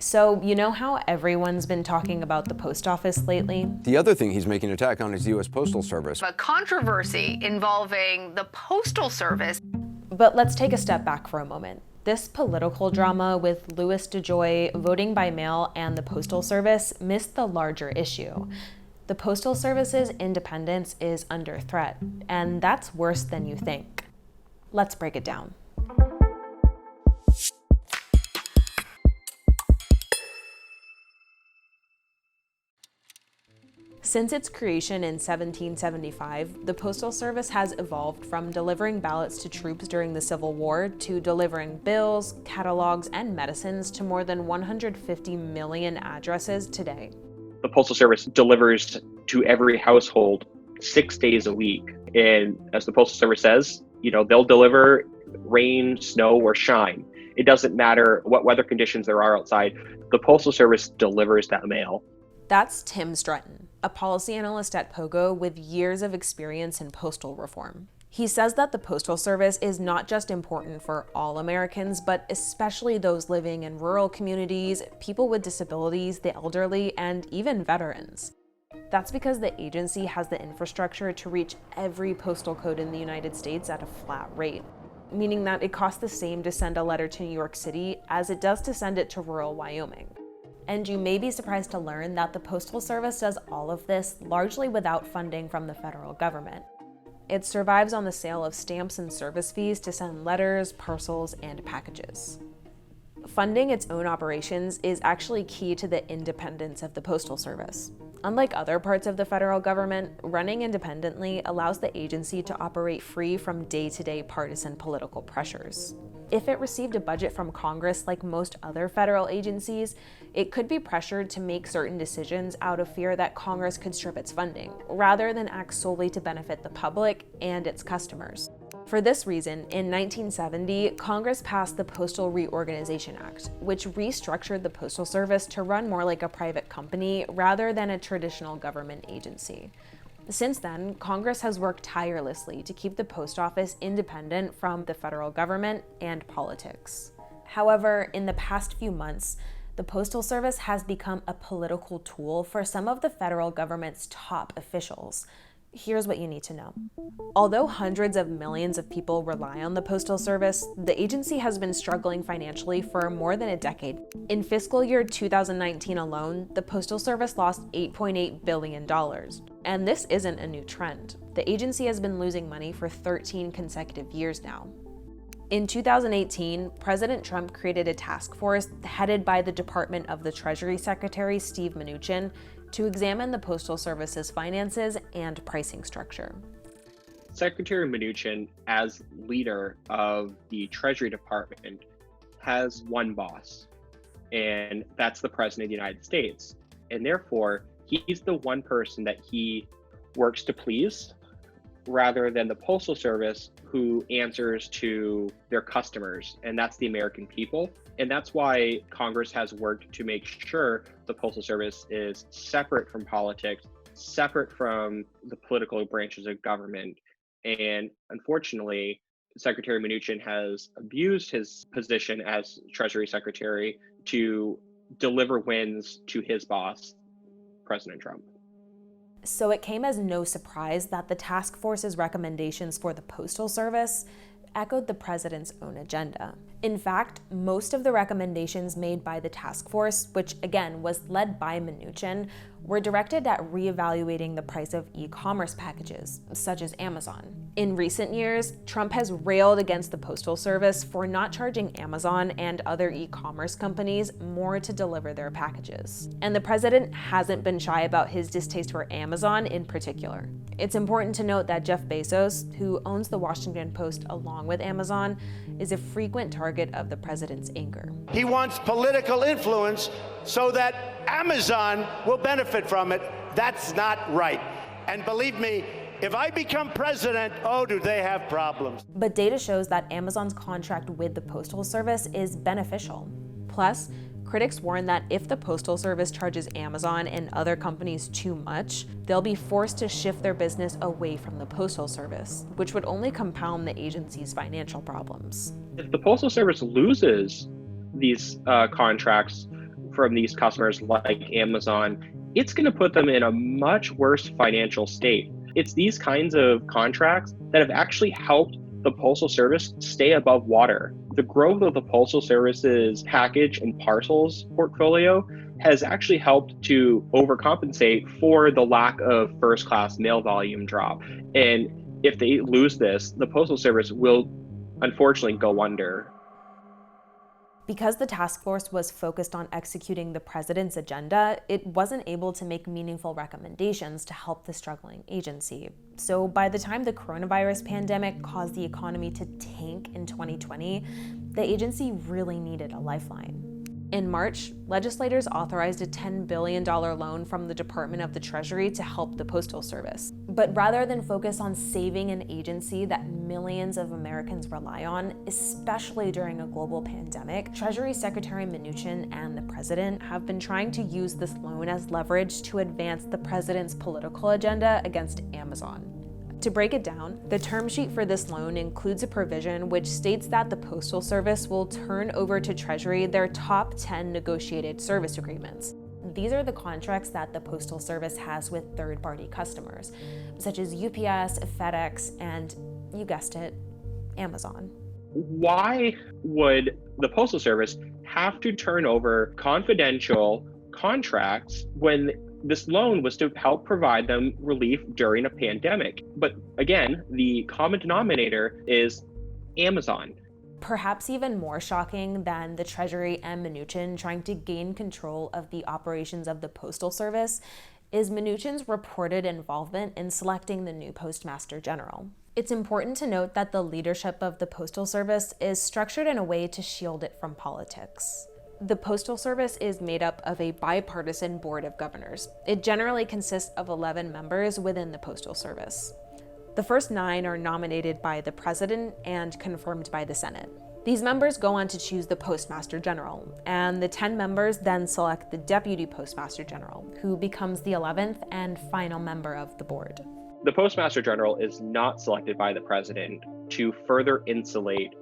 So, you know how everyone's been talking about the post office lately? The other thing he's making an attack on is the U.S. Postal Service. A controversy involving the Postal Service. But let's take a step back for a moment. This political drama with Louis DeJoy, voting by mail, and the Postal Service missed the larger issue. The Postal Service's independence is under threat, and that's worse than you think. Let's break it down. Since its creation in 1775, the Postal Service has evolved from delivering ballots to troops during the Civil War to delivering bills, catalogs, and medicines to more than 150 million addresses today. The Postal Service delivers to every household 6 days a week. And as the Postal Service says, they'll deliver rain, snow, or shine. It doesn't matter what weather conditions there are outside. The Postal Service delivers that mail. That's Tim Stretton, a policy analyst at Pogo with years of experience in postal reform. He says that the Postal Service is not just important for all Americans, but especially those living in rural communities, people with disabilities, the elderly, and even veterans. That's because the agency has the infrastructure to reach every postal code in the United States at a flat rate, meaning that it costs the same to send a letter to New York City as it does to send it to rural Wyoming. And you may be surprised to learn that the Postal Service does all of this largely without funding from the federal government. It survives on the sale of stamps and service fees to send letters, parcels, and packages. Funding its own operations is actually key to the independence of the Postal Service. Unlike other parts of the federal government, running independently allows the agency to operate free from day-to-day partisan political pressures. If it received a budget from Congress like most other federal agencies, it could be pressured to make certain decisions out of fear that Congress could strip its funding, rather than act solely to benefit the public and its customers. For this reason, in 1970, Congress passed the Postal Reorganization Act, which restructured the Postal Service to run more like a private company rather than a traditional government agency. Since then, Congress has worked tirelessly to keep the post office independent from the federal government and politics. However, in the past few months, the Postal Service has become a political tool for some of the federal government's top officials. Here's what you need to know. Although hundreds of millions of people rely on the Postal Service, the agency has been struggling financially for more than a decade. In fiscal year 2019 alone, the Postal Service lost $8.8 billion. And this isn't a new trend. The agency has been losing money for 13 consecutive years now. In 2018, President Trump created a task force headed by the Department of the Treasury Secretary Steve Mnuchin to examine the Postal Service's finances and pricing structure. Secretary Mnuchin, as leader of the Treasury Department, has one boss, and that's the President of the United States. And therefore, he's the one person that he works to please, rather than the Postal Service, who answers to their customers, and that's the American people. And that's why Congress has worked to make sure the Postal Service is separate from politics, separate from the political branches of government. And unfortunately, Secretary Mnuchin has abused his position as Treasury Secretary to deliver wins to his boss, President Trump. So it came as no surprise that the task force's recommendations for the Postal Service echoed the president's own agenda. In fact, most of the recommendations made by the task force, which again was led by Mnuchin, were directed at reevaluating the price of e-commerce packages, such as Amazon. In recent years, Trump has railed against the Postal Service for not charging Amazon and other e-commerce companies more to deliver their packages. And the president hasn't been shy about his distaste for Amazon in particular. It's important to note that Jeff Bezos, who owns the Washington Post along with Amazon, is a frequent target of the president's anger. He wants political influence so that Amazon will benefit from it. That's not right. And believe me, if I become president, oh, do they have problems. But data shows that Amazon's contract with the Postal Service is beneficial. Plus, critics warn that if the Postal Service charges Amazon and other companies too much, they'll be forced to shift their business away from the Postal Service, which would only compound the agency's financial problems. If the Postal Service loses these contracts, from these customers like Amazon, it's going to put them in a much worse financial state. It's these kinds of contracts that have actually helped the Postal Service stay above water. The growth of the Postal Service's package and parcels portfolio has actually helped to overcompensate for the lack of first-class mail volume drop. And if they lose this, the Postal Service will unfortunately go under. Because the task force was focused on executing the president's agenda, it wasn't able to make meaningful recommendations to help the struggling agency. So by the time the coronavirus pandemic caused the economy to tank in 2020, the agency really needed a lifeline. In March, legislators authorized a $10 billion loan from the Department of the Treasury to help the Postal Service. But rather than focus on saving an agency that millions of Americans rely on, especially during a global pandemic, Treasury Secretary Mnuchin and the president have been trying to use this loan as leverage to advance the president's political agenda against Amazon. To break it down, the term sheet for this loan includes a provision which states that the Postal Service will turn over to Treasury their top 10 negotiated service agreements. These are the contracts that the Postal Service has with third-party customers, such as UPS, FedEx, and, you guessed it, Amazon. Why would the Postal Service have to turn over confidential contracts when this loan was to help provide them relief during a pandemic? But again, the common denominator is Amazon. Perhaps even more shocking than the Treasury and Mnuchin trying to gain control of the operations of the Postal Service is Mnuchin's reported involvement in selecting the new Postmaster General. It's important to note that the leadership of the Postal Service is structured in a way to shield it from politics. The Postal Service is made up of a bipartisan board of governors. It generally consists of 11 members within the Postal Service. The first 9 are nominated by the President and confirmed by the Senate. These members go on to choose the Postmaster General, and the 10 members then select the Deputy Postmaster General, who becomes the 11th and final member of the board. The Postmaster General is not selected by the President to further insulate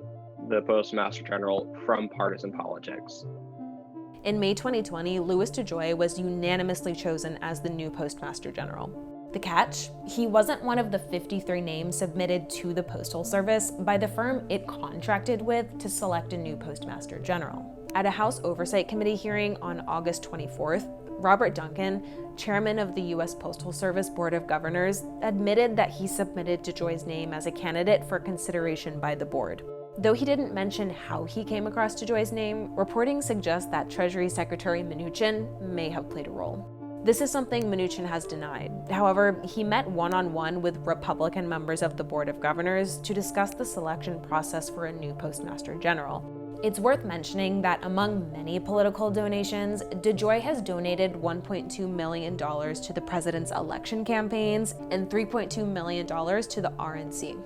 the Postmaster General from partisan politics. In May 2020, Louis DeJoy was unanimously chosen as the new Postmaster General. The catch? He wasn't one of the 53 names submitted to the Postal Service by the firm it contracted with to select a new Postmaster General. At a House Oversight Committee hearing on August 24th, Robert Duncan, chairman of the U.S. Postal Service Board of Governors, admitted that he submitted DeJoy's name as a candidate for consideration by the board. Though he didn't mention how he came across DeJoy's name, reporting suggests that Treasury Secretary Mnuchin may have played a role. This is something Mnuchin has denied. However, he met one-on-one with Republican members of the Board of Governors to discuss the selection process for a new Postmaster General. It's worth mentioning that among many political donations, DeJoy has donated $1.2 million to the president's election campaigns and $3.2 million to the RNC.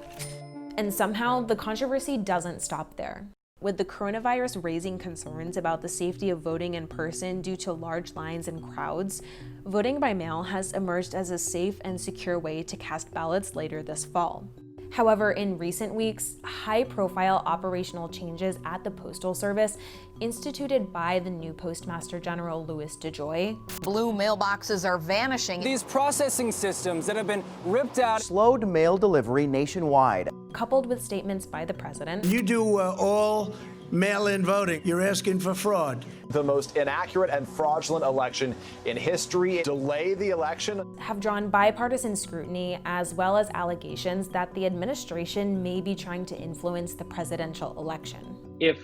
And somehow, the controversy doesn't stop there. With the coronavirus raising concerns about the safety of voting in person due to large lines and crowds, voting by mail has emerged as a safe and secure way to cast ballots later this fall. However, in recent weeks, high-profile operational changes at the Postal Service, instituted by the new Postmaster General Louis DeJoy, Blue mailboxes are vanishing. These processing systems that have been ripped out slowed mail delivery nationwide. coupled with statements by the president, You do all mail-in voting. You're asking for fraud. The most inaccurate and fraudulent election in history. Delay the election. have drawn bipartisan scrutiny as well as allegations that the administration may be trying to influence the presidential election. If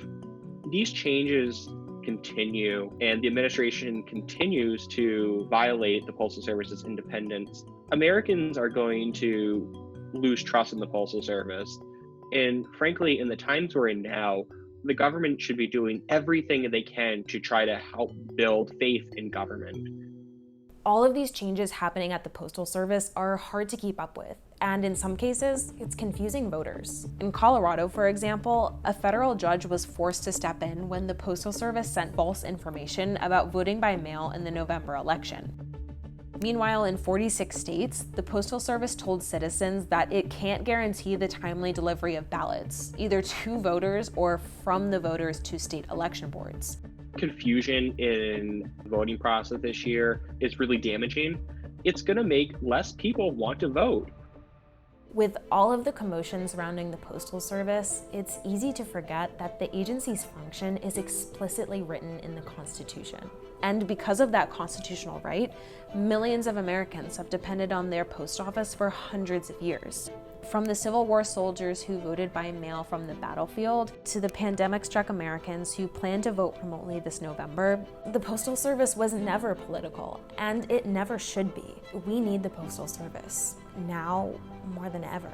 these changes continue and the administration continues to violate the Postal Service's independence, Americans are going to lose trust in the Postal Service. And frankly, in the times we're in now, the government should be doing everything they can to try to help build faith in government. All of these changes happening at the Postal Service are hard to keep up with, and in some cases, it's confusing voters. In Colorado, for example, a federal judge was forced to step in when the Postal Service sent false information about voting by mail in the November election. Meanwhile, in 46 states, the Postal Service told citizens that it can't guarantee the timely delivery of ballots, either to voters or from the voters to state election boards. confusion in the voting process this year is really damaging. It's going to make less people want to vote. With all of the commotion surrounding the Postal Service, it's easy to forget that the agency's function is explicitly written in the Constitution. And because of that constitutional right, millions of Americans have depended on their post office for hundreds of years. From the Civil War soldiers who voted by mail from the battlefield to the pandemic-struck Americans who plan to vote remotely this November, the Postal Service was never political, and it never should be. We need the Postal Service, now more than ever.